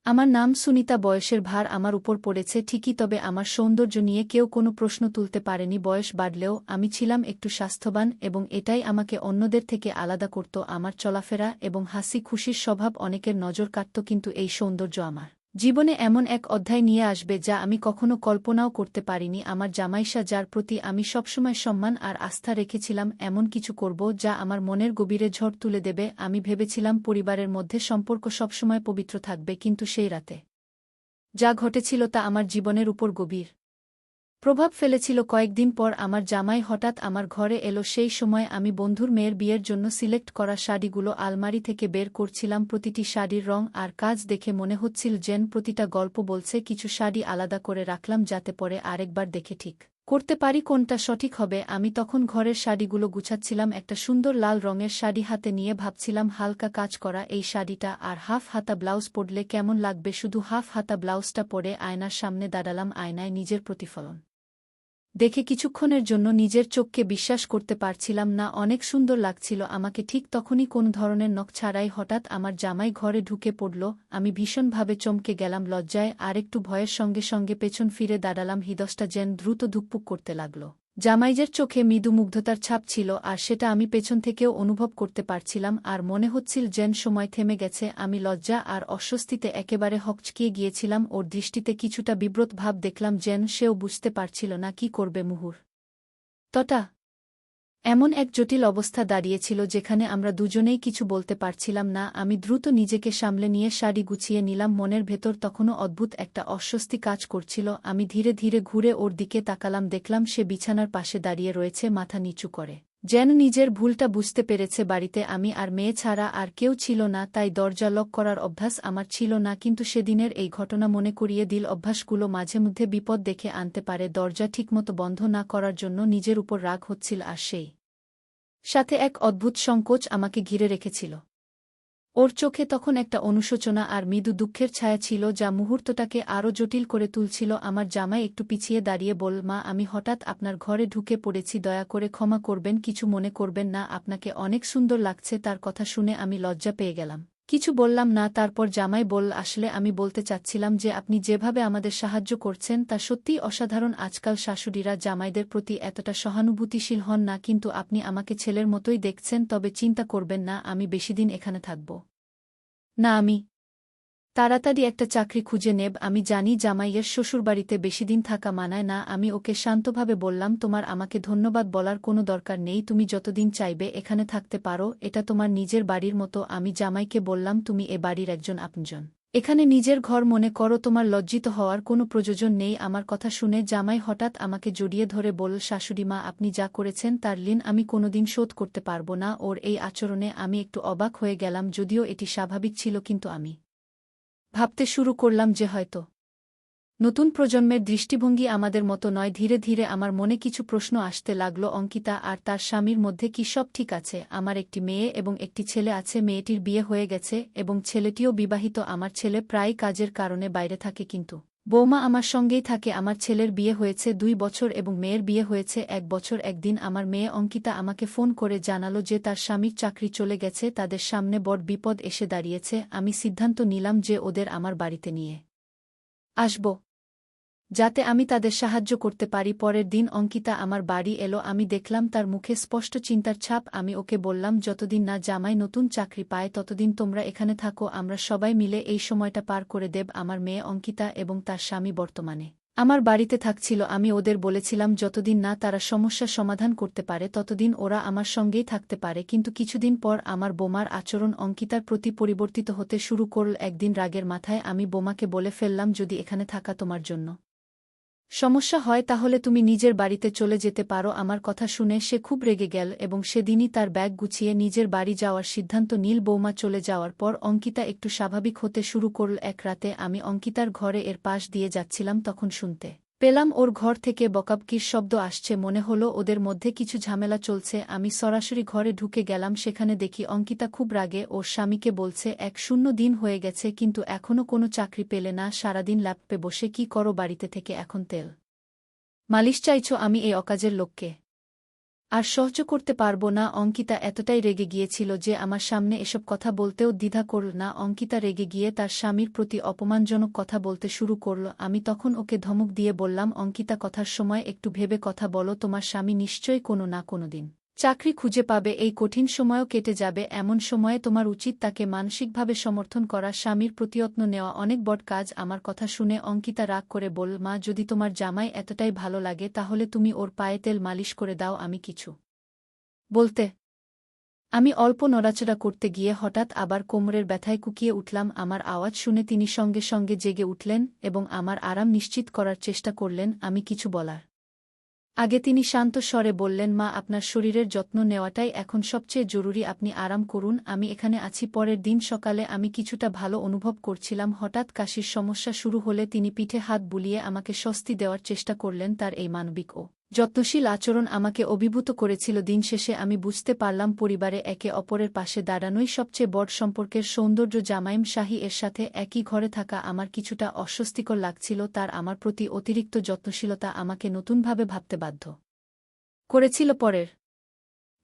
আমার নাম সুনিতা। বয়সের ভার আমার উপর পড়েছে ঠিকই, তবে আমার সৌন্দর্য নিয়ে কেউ কোনো প্রশ্ন তুলতে পারেনি। বয়স বাড়লেও আমি ছিলাম একটু স্বাস্থ্যবান এবং এটাই আমাকে অন্যদের থেকে আলাদা করত। আমার চলাফেরা এবং হাসি খুশির স্বভাব অনেকের নজর কাটত, কিন্তু এই সৌন্দর্য আমার জীবনে এমন এক অধ্যায় নিয়ে আসবে যা আমি কখনো কল্পনাও করতে পারিনি। আমার জামাইশা, যার প্রতি আমি সবসময় সম্মান আর আস্থা রেখেছিলাম, এমন কিছু করব যা আমার মনের গভীরে ঝড় তুলে দেবে। আমি ভেবেছিলাম পরিবারের মধ্যে সম্পর্ক সবসময় পবিত্র থাকবে, কিন্তু সেই রাতে যা ঘটেছিল তা আমার জীবনের উপর গভীর প্রভাব ফেলেছিল। কয়েকদিন পর আমার জামাই হঠাৎ আমার ঘরে এলো। সেই সময় আমি বন্ধুর মেয়ের বিয়ের জন্য সিলেক্ট করা শাড়িগুলো আলমারি থেকে বের করছিলাম। প্রতিটি শাড়ির রং আর কাজ দেখে মনে হচ্ছিল যেন প্রতিটা গল্প বলছে। কিছু শাড়ি আলাদা করে রাখলাম যাতে পরে আরেকবার দেখে ঠিক করতে পারি কোনটা সঠিক হবে। আমি তখন ঘরের শাড়িগুলো গুছাচ্ছিলাম। একটা সুন্দর লাল রঙের শাড়ি হাতে নিয়ে ভাবছিলাম, হালকা কাজ করা এই শাড়িটা আর হাফ হাতা ব্লাউজ পরলে কেমন লাগবে। শুধু হাফ হাতা ব্লাউজটা পরে আয়নার সামনে দাঁড়ালাম। আয়নায় নিজের প্রতিফলন দেখে কিছুক্ষণের জন্য নিজের চোখকে বিশ্বাস করতে পারছিলাম না। অনেক সুন্দর লাগছিল আমাকে। ঠিক তখনই কোন ধরনের নখ ছাড়াই হঠাৎ আমার জামাই ঘরে ঢুকে পড়ল। আমি ভীষণভাবে চমকে গেলাম। লজ্জায় আর একটু ভয়ের সঙ্গে সঙ্গে পেছন ফিরে দাঁড়ালাম। হৃদয়টা যেন দ্রুত ধুকপুক করতে লাগল। জামাইয়ের চোখে মৃদু মুগ্ধতার ছাপ ছিল, আর সেটা আমি পেছন থেকেও অনুভব করতে পারছিলাম। আর মনে হচ্ছিল যেন সময় থেমে গেছে। আমি লজ্জা আর অস্বস্তিতে একেবারে হকচকিয়ে গিয়েছিলাম। ওর দৃষ্টিতে কিছুটা বিব্রত ভাব দেখলাম, যেন সেও বুঝতে পারছিল না কি করবে মুহূর্তটা এমন এক জটিল অবস্থা দাঁড়িয়েছিল যেখানে আমরা দুজনেই কিছু বলতে পারছিলাম না। আমি দ্রুত নিজেকে সামলে নিয়ে শাড়ি গুছিয়ে নিলাম। মনের ভেতর তখনও অদ্ভুত একটা অস্বস্তি কাজ করছিল। আমি ধীরে ধীরে ঘুরে ওর দিকে তাকালাম। দেখলাম সে বিছানার পাশে দাঁড়িয়ে রয়েছে, মাথা নিচু করে, যেন নিজের ভুলটা বুঝতে পেরেছে। বাড়িতে আমি আর মেয়ে ছাড়া আর কেউ ছিল না, তাই দরজা লক করার অভ্যাস আমার ছিল না। কিন্তু সেদিনের এই ঘটনা মনে করিয়ে দিল অভ্যাসগুলো মাঝে মধ্যে বিপদ ডেকে আনতে পারে। দরজা ঠিকমতো বন্ধ না করার জন্য নিজের উপর রাগ হচ্ছিল, আর সেই সাথে এক অদ্ভুত সংকোচ আমাকে ঘিরে রেখেছিল। ওর চোখে তখন একটা অনুশোচনা আর মৃদু দুঃখের ছায়া ছিল যা মুহূর্তটাকে আরও জটিল করে তুলছিল। আমার জামাই একটু পিছিয়ে দাঁড়িয়ে বলল, মা, আমি হঠাৎ আপনার ঘরে ঢুকে পড়েছি, দয়া করে ক্ষমা করবেন, কিছু মনে করবেন না, আপনাকে অনেক সুন্দর লাগছে। তার কথা শুনে আমি লজ্জা পেয়ে গেলাম, কিছু বললাম না। তারপর জামাই বলল, আসলে আমি বলতে চাচ্ছিলাম যে আপনি যেভাবে আমাদের সাহায্য করছেন তা সত্যিই অসাধারণ। আজকাল শাশুড়িরা জামাইদের প্রতি এতটা সহানুভূতিশীল হন না, কিন্তু আপনি আমাকে ছেলের মতোই দেখছেন। তবে চিন্তা করবেন না, আমি বেশিদিন এখানে থাকব না। আমি তাড়াতাড়ি একটা চাকরি খুঁজে নেব। আমি জানি জামাইয়ের শ্বশুরবাড়িতে বেশিদিন থাকা মানায় না। আমি ওকে শান্তভাবে বললাম, তোমার আমাকে ধন্যবাদ বলার কোনো দরকার নেই, তুমি যতদিন চাইবে এখানে থাকতে পারো, এটা তোমার নিজের বাড়ির মতো। আমি জামাইকে বললাম, তুমি এ বাড়ির একজন আপনজন, এখানে নিজের ঘর মনে করো, তোমার লজ্জিত হওয়ার কোনো প্রয়োজন নেই। আমার কথা শুনে জামাই হঠাৎ আমাকে জড়িয়ে ধরে বলল, শাশুড়িমা, আপনি যা করেছেন তার ঋণ আমি কোনোদিন শোধ করতে পারব না। ওর এই আচরণে আমি একটু অবাক হয়ে গেলাম, যদিও এটি স্বাভাবিক ছিল, কিন্তু আমি ভাবতে শুরু করলাম যে হয়তো নতুন প্রজন্মের দৃষ্টিভঙ্গি আমাদের মতো নয়। ধীরে ধীরে আমার মনে কিছু প্রশ্ন আসতে লাগল। অঙ্কিতা আর তার স্বামীর মধ্যে কি সব ঠিক আছে? আমার একটি মেয়ে এবং একটি ছেলে আছে। মেয়েটির বিয়ে হয়ে গেছে এবং ছেলেটিও বিবাহিত। আমার ছেলে প্রায় কাজের কারণে বাইরে থাকে, কিন্তু বৌমা আমার সঙ্গেই থাকে। আমার ছেলের বিয়ে হয়েছে 2 বছর এবং মেয়ের বিয়ে হয়েছে 1 বছর। একদিন আমার মেয়ে অঙ্কিতা আমাকে ফোন করে জানালো যে তার স্বামীর চাকরি চলে গেছে। তাদের সামনে বড় বিপদ এসে দাঁড়িয়েছে। আমি সিদ্ধান্ত নিলাম যে ওদের আমার বাড়িতে নিয়ে আসব, যাতে আমি তাদের সাহায্য করতে পারি। পরের দিন অঙ্কিতা আমার বাড়ি এলো। আমি দেখলাম তার মুখে স্পষ্ট চিন্তার ছাপ। আমি ওকে বললাম, যতদিন না জামাই নতুন চাকরি পায় ততদিন তোমরা এখানে থাকো, আমরা সবাই মিলে এই সময়টা পার করে দেব। আমার মেয়ে অঙ্কিতা এবং তার স্বামী বর্তমানে আমার বাড়িতে থাকছিল। আমি ওদের বলেছিলাম যতদিন না তারা সমস্যা সমাধান করতে পারে ততদিন ওরা আমার সঙ্গেই থাকতে পারে। কিন্তু কিছুদিন পর আমার বোমার আচরণ অঙ্কিতার প্রতি পরিবর্তিত হতে শুরু করল। একদিন রাগের মাথায় আমি বোমাকে বলে ফেললাম, যদি এখানে থাকা তোমার জন্য সমস্যা হয় তাহলে তুমি নিজের বাড়িতে চলে যেতে পারো। আমার কথা শুনে সে খুব রেগে গেল এবং সেদিনই তার ব্যাগ গুছিয়ে নিজের বাড়ি যাওয়ার সিদ্ধান্ত নিল। বৌমা চলে যাওয়ার পর অঙ্কিতা একটু স্বাভাবিক হতে শুরু করল। এক রাতে আমি অঙ্কিতার ঘরে এর পাশ দিয়ে যাচ্ছিলাম, তখন শুনতে পেলাম ওর ঘর থেকে বকাবকির শব্দ আসছে। মনে হলো ওদের মধ্যে কিছু ঝামেলা চলছে। আমি সরাসরি ঘরে ঢুকে গেলাম। সেখানে দেখি অঙ্কিতা খুব রাগে ওর স্বামীকে বলছে, 1 দিন হয়ে গেছে কিন্তু এখনও কোনো চাকরি পেলে না, সারাদিন ল্যাপটপে বসে কি করো, বাড়িতে থেকে এখন তেল মালিশ চাইছ? আমি এই অকাজের লোককে আর সহ্য করতে পারব না। অঙ্কিতা এতটাই রেগে গিয়েছিল যে আমার সামনে এসব কথা বলতেও দ্বিধা করল না। অঙ্কিতা রেগে গিয়ে তার স্বামীর প্রতি অপমানজনক কথা বলতে শুরু করল। আমি তখন ওকে ধমক দিয়ে বললাম, অঙ্কিতা, কথার সময় একটু ভেবে কথা বলো। তোমার স্বামী নিশ্চয়ই কোনো না কোনো দিন চাকরি খুঁজে পাবে, এই কঠিন সময়ও কেটে যাবে। এমন সময়ে তোমার উচিত তাকে মানসিকভাবে সমর্থন করা, স্বামীর প্রতিযত্ন নেওয়া অনেক বড় কাজ। আমার কথা শুনে অঙ্কিতা রাগ করে বলল, মা, যদি তোমার জামাই এতটাই ভালো লাগে তাহলে তুমি ওর পায়ে তেল মালিশ করে দাও। আমি কিছু বলতে আমি অল্প নড়াচড়া করতে গিয়ে হঠাৎ আবার কোমরের ব্যথায় কুকিয়ে উঠলাম। আমার আওয়াজ শুনে তিনি সঙ্গে সঙ্গে জেগে উঠলেন এবং আমার আরাম নিশ্চিত করার চেষ্টা করলেন। আমি কিছু বলার আগে তিনি শান্ত স্বরে বললেন, মা, আপনার শরীরের যত্ন নেওয়াটাই এখন সবচেয়ে জরুরি। আপনি আরাম করুন, আমি এখানে আছি। পরের দিন সকালে আমি কিছুটা ভালো অনুভব করছিলাম। হঠাৎ কাশির সমস্যা শুরু হলে তিনি পিঠে হাত বুলিয়ে আমাকে স্বস্তি দেওয়ার চেষ্টা করলেন। তার এই মানবিক ও যত্নশীল আচরণ আমাকে অভিভূত করেছিল। দিন শেষে আমি বুঝতে পারলাম পরিবারে একে অপরের পাশে দাঁড়ানোই সবচেয়ে বড় সম্পর্কের সৌন্দর্য। জামাইম শাহী এর সাথে একই ঘরে থাকা আমার কিছুটা অস্বস্তিকর লাগছিল। তার আমার প্রতি অতিরিক্ত যত্নশীলতা আমাকে নতুনভাবে ভাবতে বাধ্য করেছিল। পরের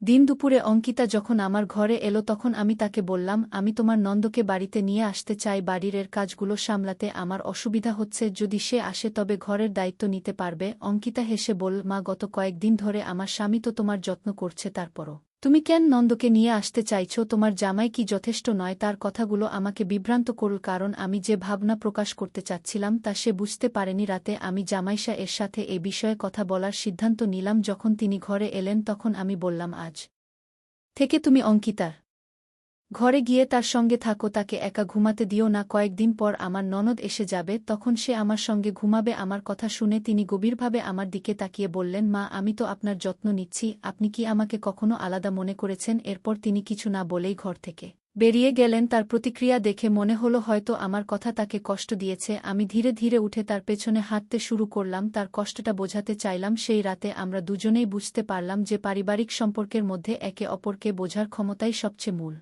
দিন দুপুরে অঙ্কিতা যখন আমার ঘরে এলো তখন আমি তাকে বললাম, আমি তোমার নন্দকে বাড়িতে নিয়ে আসতে চাই। বাড়ির কাজগুলো সামলাতে আমার অসুবিধা হচ্ছে। যদি সে আসে তবে ঘরের দায়িত্ব নিতে পারবে। অঙ্কিতা হেসে বলল, মা, গত কয়েকদিন ধরে আমার স্বামী তো তোমার যত্ন করছে, তারপরও তুমি কেন নন্দকে নিয়ে আসতে চাইছ? তোমার জামাই কি যথেষ্ট নয়? তার কথাগুলো আমাকে বিভ্রান্ত করল, কারণ আমি যে ভাবনা প্রকাশ করতে চাচ্ছিলাম তা সে বুঝতে পারেনি। রাতে আমি জামাইশা এর সাথে এ বিষয়ে কথা বলার সিদ্ধান্ত নিলাম। যখন তিনি ঘরে এলেন তখন আমি বললাম, আজ থেকে তুমি অঙ্কিতার ঘরে গিয়ে তার সঙ্গে থাকো, তাকে একা ঘুমাতে দিও না। কয়েকদিন পর আমার ননদ এসে যাবে, তখন সে আমার সঙ্গে ঘুমাবে। আমার কথা শুনে তিনি গভীরভাবে আমার দিকে তাকিয়ে বললেন, মা, আমি তো আপনার যত্ন নিচ্ছি, আপনি কি আমাকে কখনো আলাদা মনে করেছেন? এরপর তিনি কিছু না বলেই ঘর থেকে বেরিয়ে গেলেন। তার প্রতিক্রিয়া দেখে মনে হলো হয়তো আমার কথা তাকে কষ্ট দিয়েছে। আমি ধীরে ধীরে উঠে তার পেছনে হাঁটতে শুরু করলাম, তার কষ্টটা বোঝাতে চাইলাম। সেই রাতে আমরা দুজনেই বুঝতে পারলাম যে পারিবারিক সম্পর্কের মধ্যে একে অপরকে বোঝার ক্ষমতাই সবচেয়ে মূল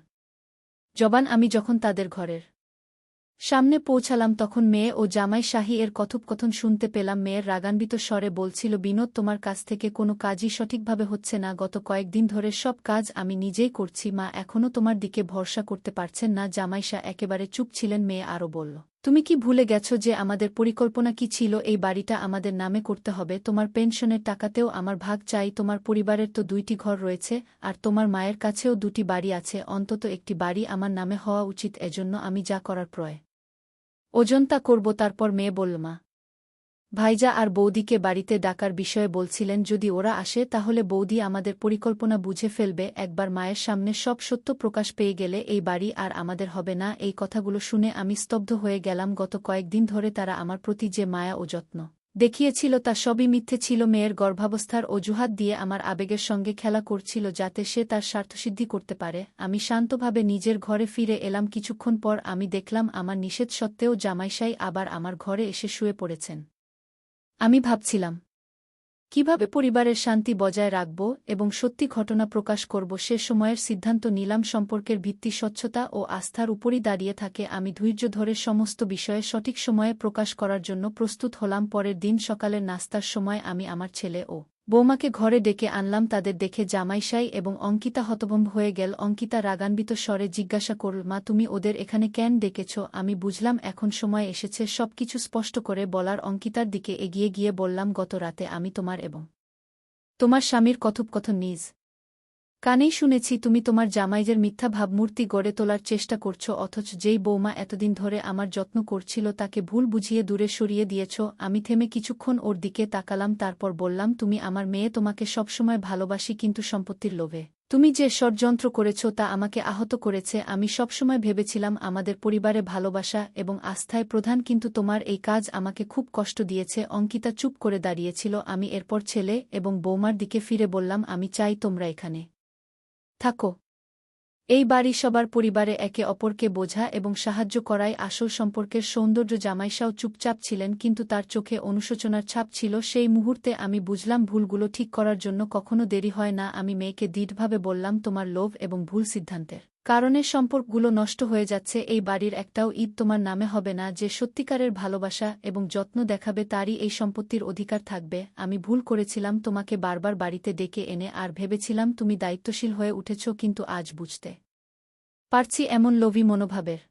জবান। আমি যখন তাদের ঘরের সামনে পৌঁছালাম তখন মেয়ে ও জামাই শাহী এর কথোপকথন শুনতে পেলাম। মেয়ের রাগান্বিত স্বরে বলছিল, বিনোদ, তোমার কাছ থেকে কোনো কাজই সঠিকভাবে হচ্ছে না। গত কয়েকদিন ধরে সব কাজ আমি নিজেই করছি। মা এখনও তোমার দিকে ভরসা করতে পারছেন না। জামাই শাহ একেবারে চুপ ছিলেন। মেয়ে আরও বলল, তুমি কি ভুলে গেছ যে আমাদের পরিকল্পনা কি ছিল? এই বাড়িটা আমাদের নামে করতে হবে। তোমার পেনশনের টাকাতেও আমার ভাগ চাই। তোমার পরিবারের তো 2টি ঘর রয়েছে, আর তোমার মায়ের কাছেও 2টি বাড়ি আছে। অন্তত একটি বাড়ি আমার নামে হওয়া উচিত। এজন্য আমি যা করার ওজনতা করব। তারপর মেয়ে বলল, মা, ভাইজা আর বৌদিকে বাড়িতে ডাকার বিষয়ে বলছিলেন। যদি ওরা আসে তাহলে বৌদি আমাদের পরিকল্পনা বুঝে ফেলবে। একবার মায়ের সামনে সব সত্য প্রকাশ পেয়ে গেলে এই বাড়ি আর আমাদের হবে না। এই কথাগুলো শুনে আমি স্তব্ধ হয়ে গেলাম। গত কয়েকদিন ধরে তারা আমার প্রতি যে মায়া ও যত্ন দেখিয়েছিল তা সবই মিথ্যে ছিল। মেয়ের গর্ভাবস্থার অজুহাত দিয়ে আমার আবেগের সঙ্গে খেলা করছিল যাতে সে তার স্বার্থসিদ্ধি করতে পারে। আমি শান্তভাবে নিজের ঘরে ফিরে এলাম। কিছুক্ষণ পর আমি দেখলাম আমার নিষেধ সত্ত্বেও জামাইশাই আবার আমার ঘরে এসে শুয়ে পড়েছেন। আমি ভাবছিলাম কিভাবে পরিবারের শান্তি বজায় রাখব এবং সত্যি ঘটনা প্রকাশ করব। সে সময়ের সিদ্ধান্ত নিলাম সম্পর্কের ভিত্তি স্বচ্ছতা ও আস্থার উপরই দাঁড়িয়ে থাকে। আমি ধৈর্য ধরে সমস্ত বিষয়ে সঠিক সময়ে প্রকাশ করার জন্য প্রস্তুত হলাম। পরের দিন সকালের নাস্তার সময় আমি আমার ছেলে ও বৌমাকে ঘরে ডেকে আনলাম। তাদের দেখে জামাইশাই এবং অঙ্কিতা হতভম্ব হয়ে গেল। অঙ্কিতা রাগান্বিত স্বরে জিজ্ঞাসা করল, মা, তুমি ওদের এখানে কেন ডেকেছ? আমি বুঝলাম এখন সময় এসেছে সবকিছু স্পষ্ট করে বলার। অঙ্কিতার দিকে এগিয়ে গিয়ে বললাম, গত রাতে আমি তোমার এবং তোমার স্বামীর কথোপকথন নিজ কানেই শুনেছি। তুমি তোমার জামাইজের মিথ্যা ভাবমূর্তি গড়ে তোলার চেষ্টা করছ, অথচ যেই বৌমা এতদিন ধরে আমার যত্ন করছিল তাকে ভুল বুঝিয়ে দূরে সরিয়ে দিয়েছ। আমি থেমে কিছুক্ষণ ওর দিকে তাকালাম, তারপর বললাম, তুমি আমার মেয়ে, তোমাকে সবসময় ভালোবাসি, কিন্তু সম্পত্তির লোভে তুমি যে ষড়যন্ত্র করেছ তা আমাকে আহত করেছে। আমি সবসময় ভেবেছিলাম আমাদের পরিবারে ভালোবাসা এবং আস্থায় প্রধান, কিন্তু তোমার এই কাজ আমাকে খুব কষ্ট দিয়েছে। অঙ্কিতা চুপ করে দাঁড়িয়েছিল। আমি এরপর ছেলে এবং বৌমার দিকে ফিরে বললাম, আমি চাই তোমরা এখানে থাকো। এই বাড়ি সবার পরিবারে একে অপরকে বোঝা এবং সাহায্য করাই আসল সম্পর্কের সৌন্দর্য। জামাইশাও চুপচাপ ছিলেন, কিন্তু তার চোখে অনুশোচনার ছাপ ছিল। সেই মুহূর্তে আমি বুঝলাম ভুলগুলো ঠিক করার জন্য কখনো দেরি হয় না। আমি মেয়েকে দৃঢ়ভাবে বললাম, তোমার লোভ এবং ভুল সিদ্ধান্তের কারণে সম্পর্কগুলো নষ্ট হয়ে যাচ্ছে। এই বাড়ির একটাও ঈদ তোমার নামে হবে না। যে সত্যিকারের ভালোবাসা এবং যত্ন দেখাবে তারই এই সম্পত্তির অধিকার থাকবে। আমি ভুল করেছিলাম তোমাকে বারবার বাড়িতে ডেকে এনে, আর ভেবেছিলাম তুমি দায়িত্বশীল হয়ে উঠেছ, কিন্তু আজ বুঝতে পারছি এমন লোভী মনোভাবের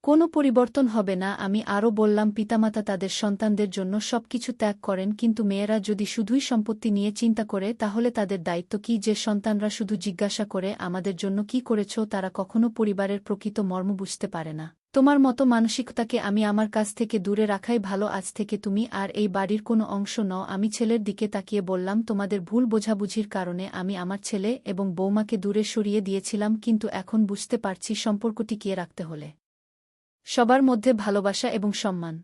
কোনো পরিবর্তন হবে না। আমি আরও বললাম, পিতামাতা তাদের সন্তানদের জন্য সবকিছু ত্যাগ করেন, কিন্তু মেয়েরা যদি শুধুই সম্পত্তি নিয়ে চিন্তা করে তাহলে তাদের দায়িত্ব কি? যে সন্তানরা শুধু জিজ্ঞাসা করে আমাদের জন্য কি করেছ, তারা কখনো পরিবারের প্রকৃত মর্ম বুঝতে পারে না। তোমার মতো মানসিকতাকে আমি আমার কাছ থেকে দূরে রাখাই ভালো। আজ থেকে তুমি আর এই বাড়ির কোনো অংশ নও। আমি ছেলের দিকে তাকিয়ে বললাম, তোমাদের ভুল বোঝাবুঝির কারণে আমি আমার ছেলে এবং বৌমাকে দূরে সরিয়ে দিয়েছিলাম, কিন্তু এখন বুঝতে পারছি সম্পর্ক টিকিয়ে রাখতে হলে সবার মধ্যে ভালোবাসা এবং সম্মান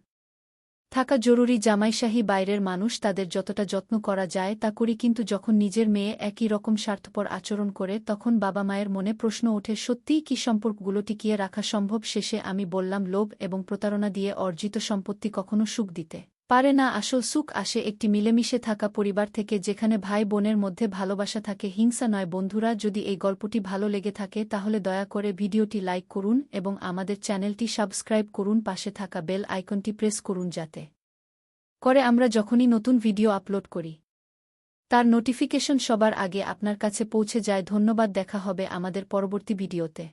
থাকা জরুরি। জামাইশাহী বাইরের মানুষ, তাদের যতটা যত্ন করা যায় তা করি, কিন্তু যখন নিজের মেয়ে একই রকম স্বার্থপর আচরণ করে তখন বাবা মায়ের মনে প্রশ্ন ওঠে, সত্যিই কি সম্পর্কগুলো টিকিয়ে রাখা সম্ভব? শেষে আমি বললাম, লোভ এবং প্রতারণা দিয়ে অর্জিত সম্পত্তি কখনো সুখ দিতে পারে না। আসল সুখ আসে একটি মিলেমিশে থাকা পরিবার থেকে, যেখানে ভাই বোনের মধ্যে ভালোবাসা থাকে, হিংসা নয়। বন্ধুরা, যদি এই গল্পটি ভালো লেগে থাকে তাহলে দয়া করে ভিডিওটি লাইক করুন এবং আমাদের চ্যানেলটি সাবস্ক্রাইব করুন। পাশে থাকা বেল আইকনটি প্রেস করুন, যাতে করে আমরা যখনই নতুন ভিডিও আপলোড করি তার নোটিফিকেশন সবার আগে আপনার কাছে পৌঁছে যায়। ধন্যবাদ। দেখা হবে আমাদের পরবর্তী ভিডিওতে।